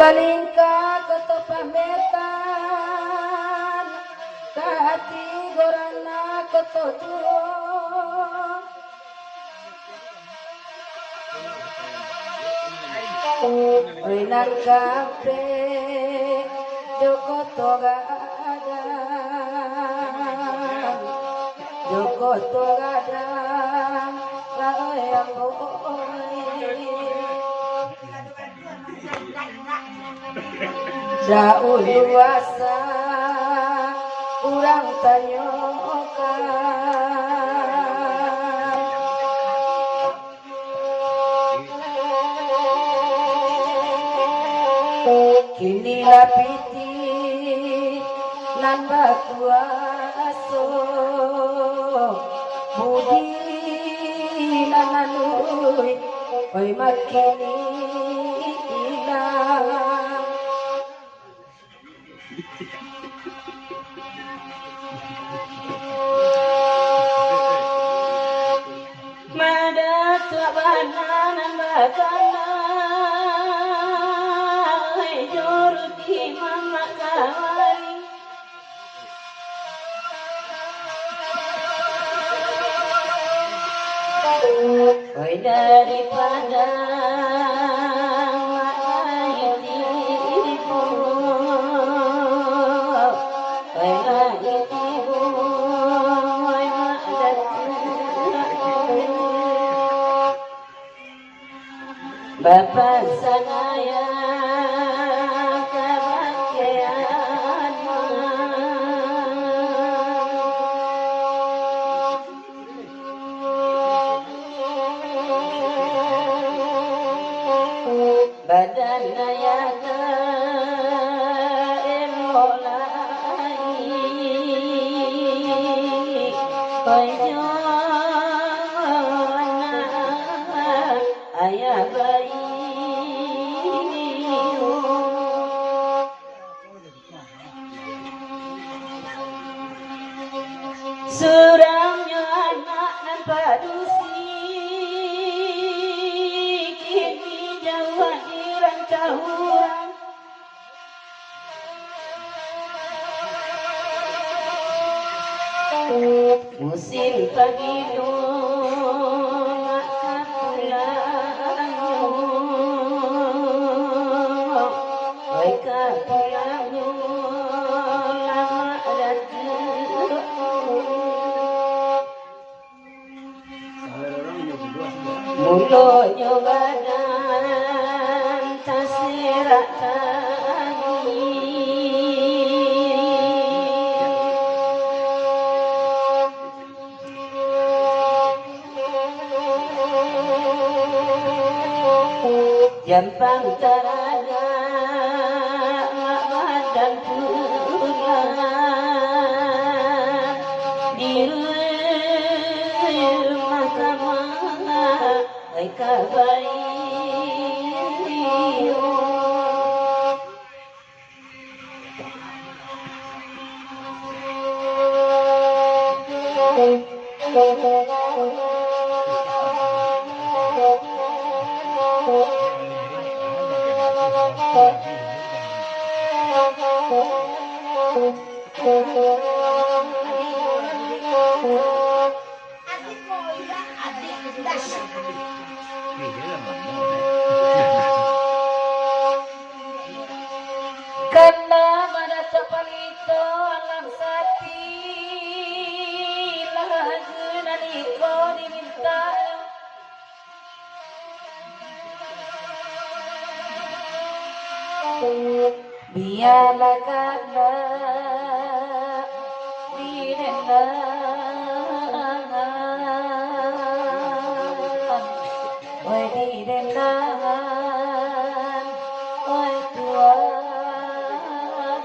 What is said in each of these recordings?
balingka ketepametan kahati gorana ketotulung oinan kape Joko togadang laoyang daun luasa urang tanyokan kini lapiti nan bakuaso budi nananui oi makini ilang madat bananan bakana joruti mama kawari oi daripada Bapak sanaya kebahagiaan badan naya emolai ayah bayi surangnya anak dan padusi kini jauh di rantauan musim pagi mulutnya badan tersirat tadi jampang teraga badan pulang di rumah kamar kabayo karena pada tepalito alam sapi lagu naliko diminta biarlah karena direnangan oi Tuhan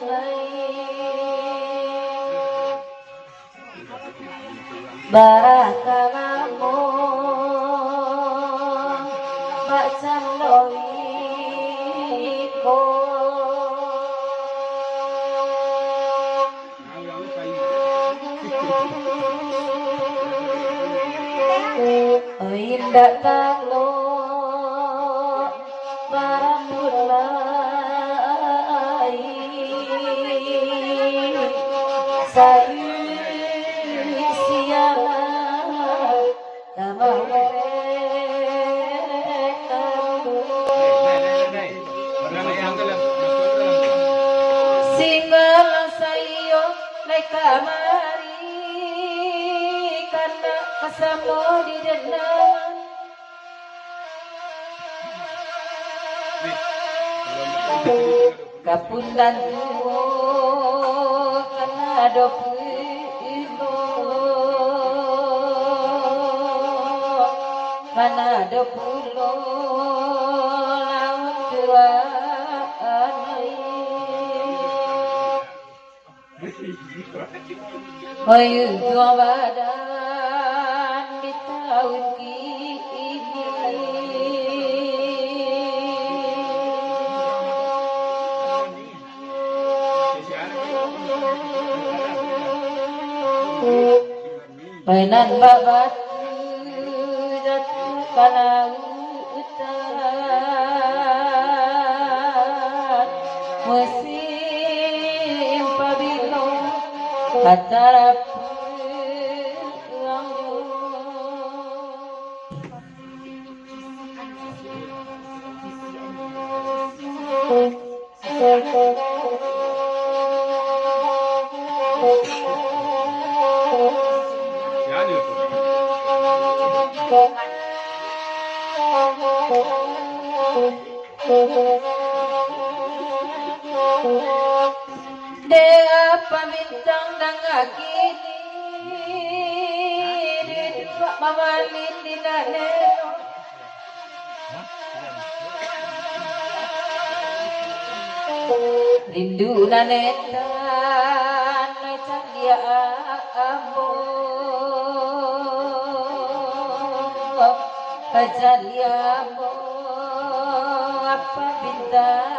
barakalamu bacang loiko indah kalau barang bulan sayu siala kamau singal sayo kamari karena kasamo di denang kapundan tuwo karena dopulo karena dopulo lawan tua ayu dua badan di tahun ini mainan babat jatuh pada hutan musim pabilo antara Dea pamintang dangakini di dua mamalin di nanero rindu nanetan necak dia ambo ajar dia ambo apa bintang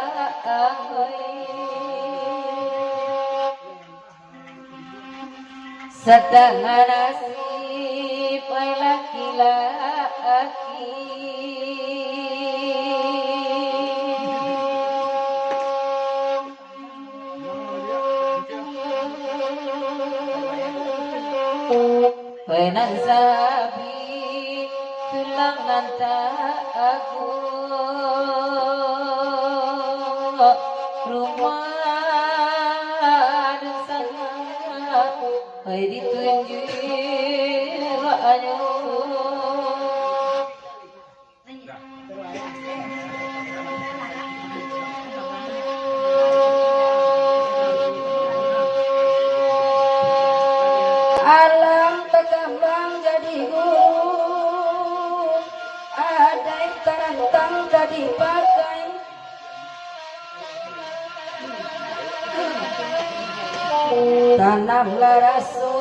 setengah nasib laki-laki Wenan sabi tulang nanta aku rumah dan sana ditunjuk ayo alam terkembang jadi guru ada yang terantang jadi pakai tanamlah raso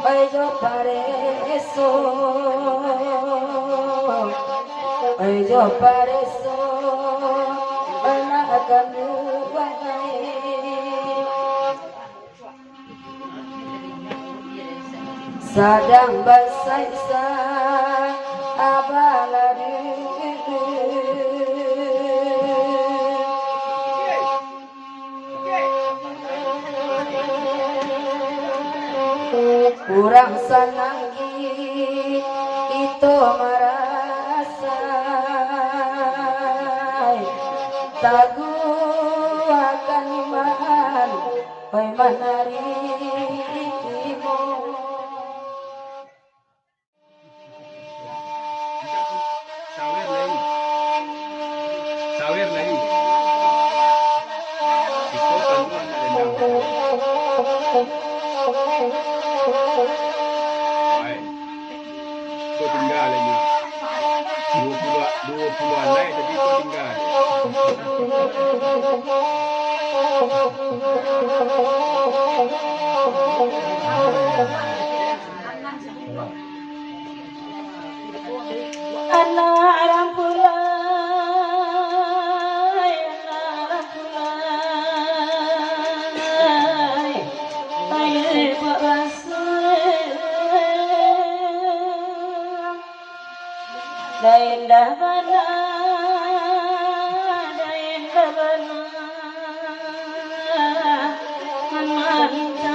ojo pareso anak akan lupakan sadang basaisa abaladu kurang sanangi itu merasa tagu akan iman manarimu sawer lagi kau tinggal lagi 20-an naik jadi kau tinggal anak rampulai ayo daindah bana manalita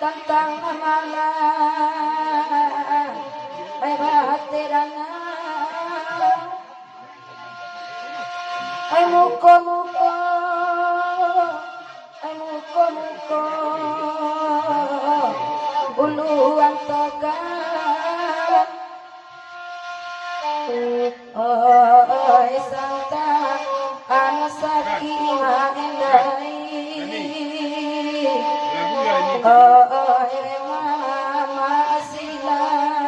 kantang amala ay baterana ay muko uluan tegan oi santa anu sakima endai oi mama silang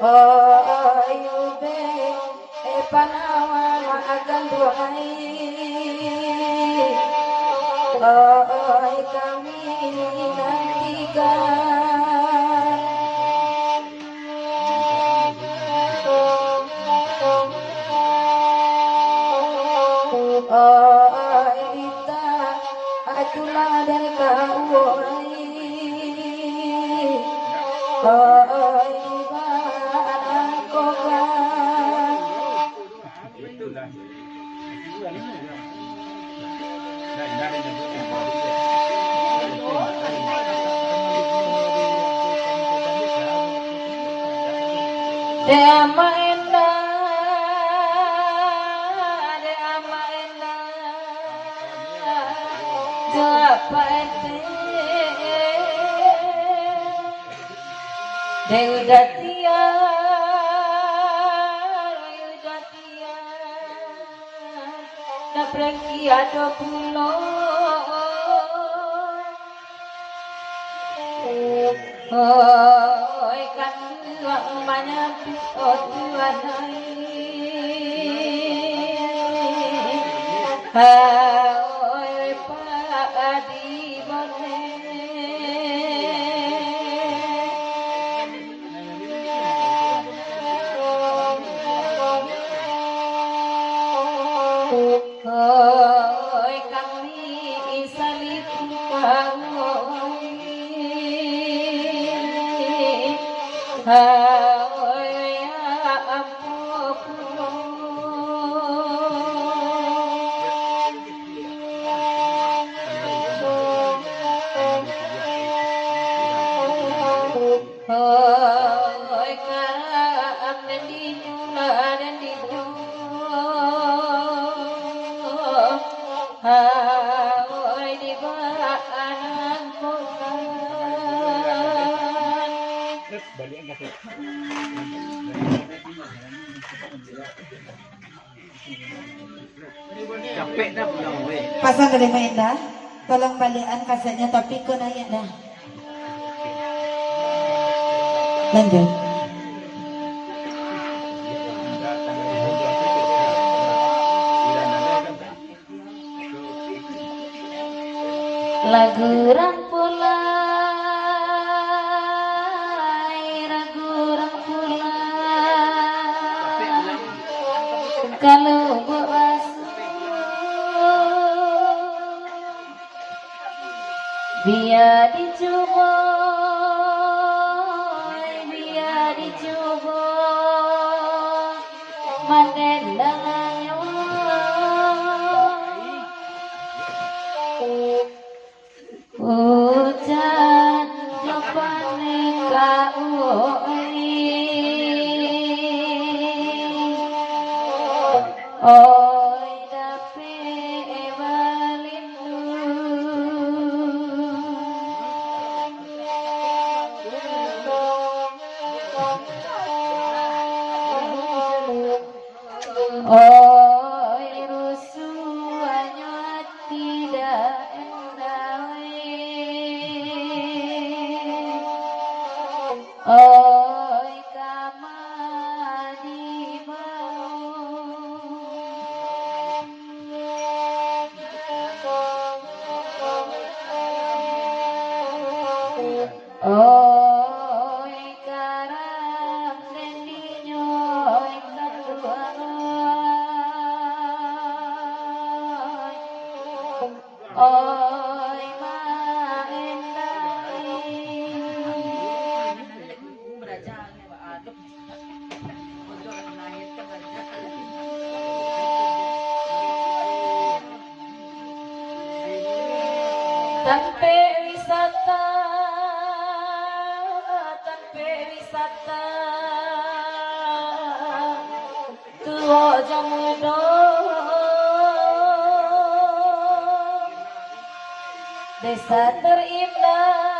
oi ube panawa akan duhai oi kami nantikan oi Rita atulah dari kau oi barang kokan Itulah. de amaenda japate de udatia na prekiado pulo oi kan luang banyak tuanai oi padi bone oi kami salib kawoi oi ampun oi karam dan dijual dan oi di banan kokan Capek dah pulang weh. Pasang dari main dah. Tolong balikan kasetnya tapi kau nanya dah. Lanjut. lagu rampulai ragu rampulai kalau buas biar dicoba manen dengan hujan japan oi dape balindu oi rusuhnya tidak oi kamadi oi karam nendinya oi katuan oi maendai tanpa wisata tua jamudo desa terindah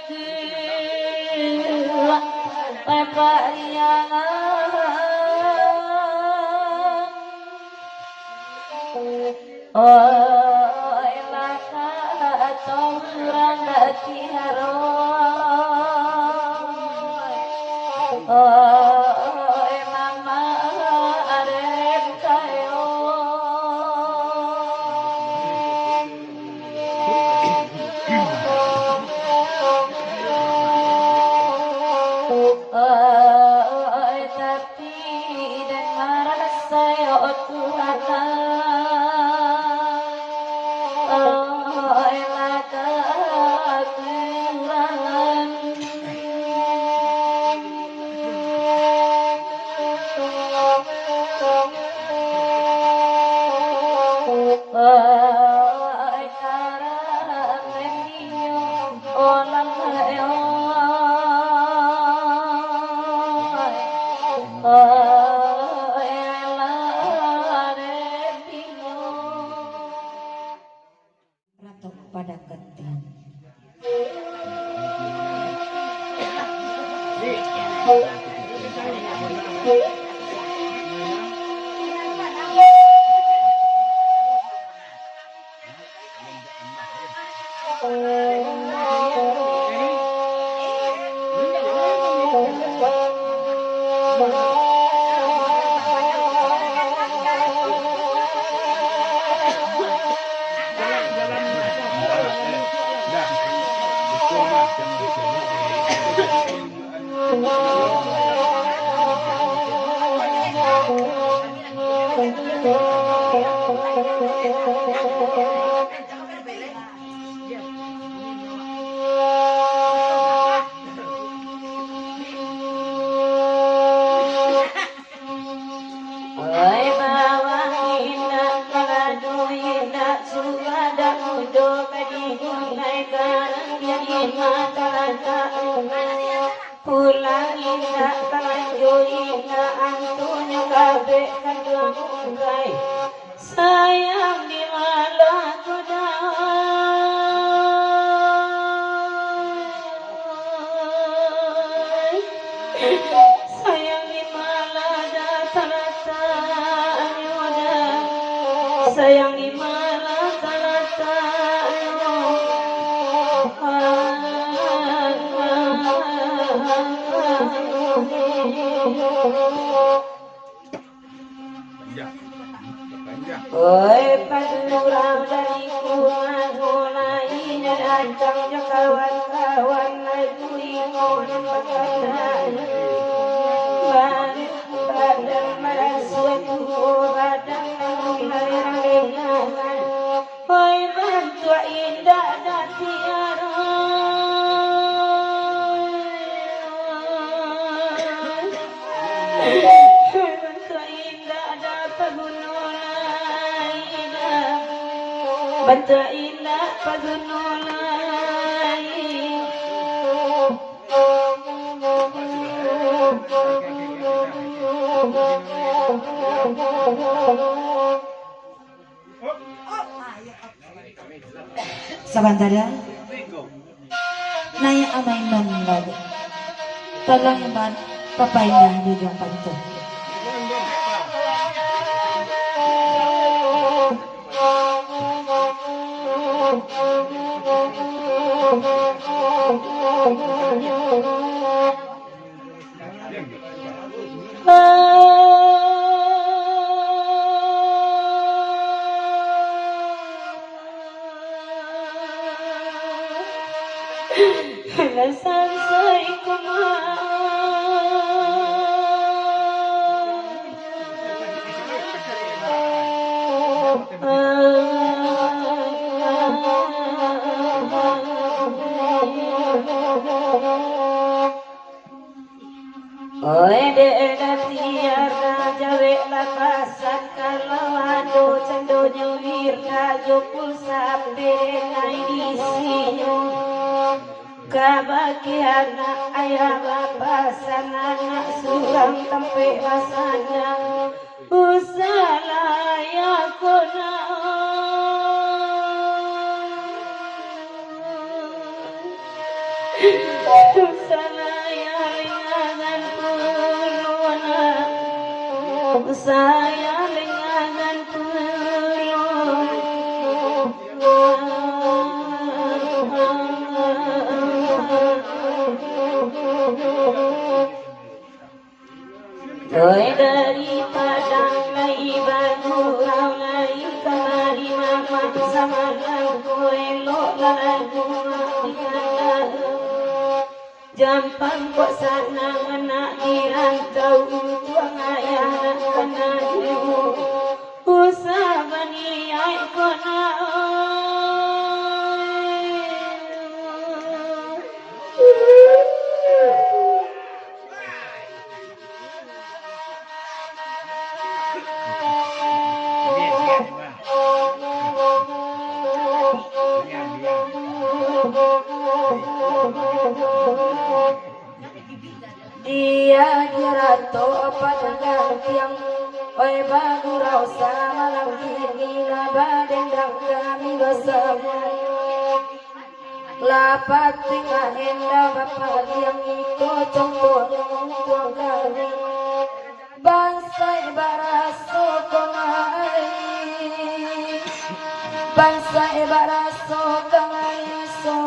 gegera pepariangan oh elaka tawuran hati haroy oh mama arep kayo tapi dan marah saya Tuhan elaka kekurangan karang mendio olam Ratu pada gentian. pulang indah terlanjur indah antunya kabeh kandung unggai sayang di malah kudai sayang di malah data-data anyoda sayang di malah data oi padurang dari kuman mulai datang kawan-kawan naik kuingon badan badan merasuatu badan mulai rengangan oi bantu indah dan tiara Banta indah pagunulai Sebentar ya. Naya amay man lagi. Tolong iman papayna di jong panto. Alasan saya kumah warna jawe lapasan kalau ado cendo nyuwir kajo pulsa benai disinyo kebahagiaan ayah lapasan anak suram tempe rasanya usala ya kona saya lengangan kuluna saya lengangan Oi dari padang lai bagurau lai kemari mama sama lagu elok lagu Jampang kok sana anak dirantau tuang ayah kena jiwa usah bani ay kona dia dirato padang tiang oi bagurau sama lagi gila badendang kami bersama lapat tinggal hendak bapak yang ikut contoh tuang kami bangsa ibaraso komai bangsa ibaraso komai so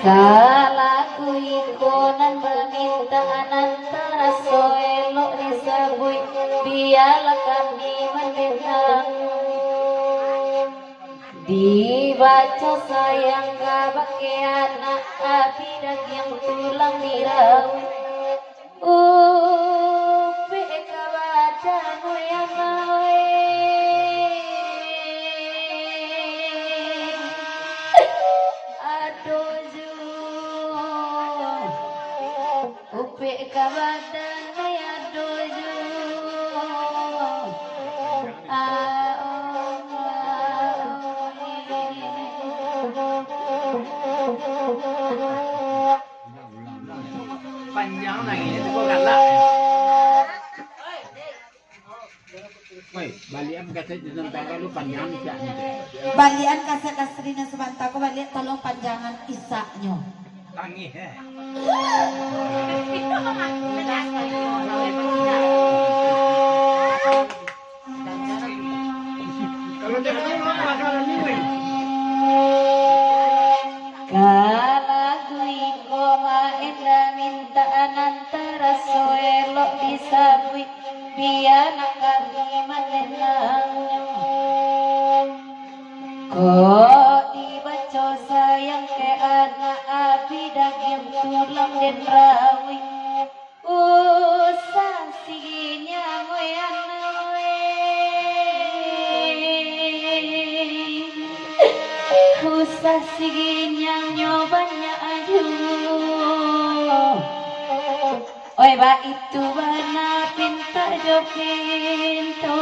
Kalaku ikonan permintaan antara soelok disebut biarlah kami mendengar dibaca sayang kabake anak api daging tulang dirawi upi kabadanu yang upi kabadan ya doju panjang lagi itu kok galak. Woi, balian kaset ditentang lu panjang sih. Balian kaset Asrina Subantako balian tolong panjangan isaknya. Tangi he. Kalau dia mau makan ni weh. Kalagu ikoma enda mintaan antara soelok disabui biar kami menenang kok dibaca sayang ke anak api daging tulang dan rawi usah siginya ngoyan usah siginya nyobanya aju oi ba itu bana pinta jo pinto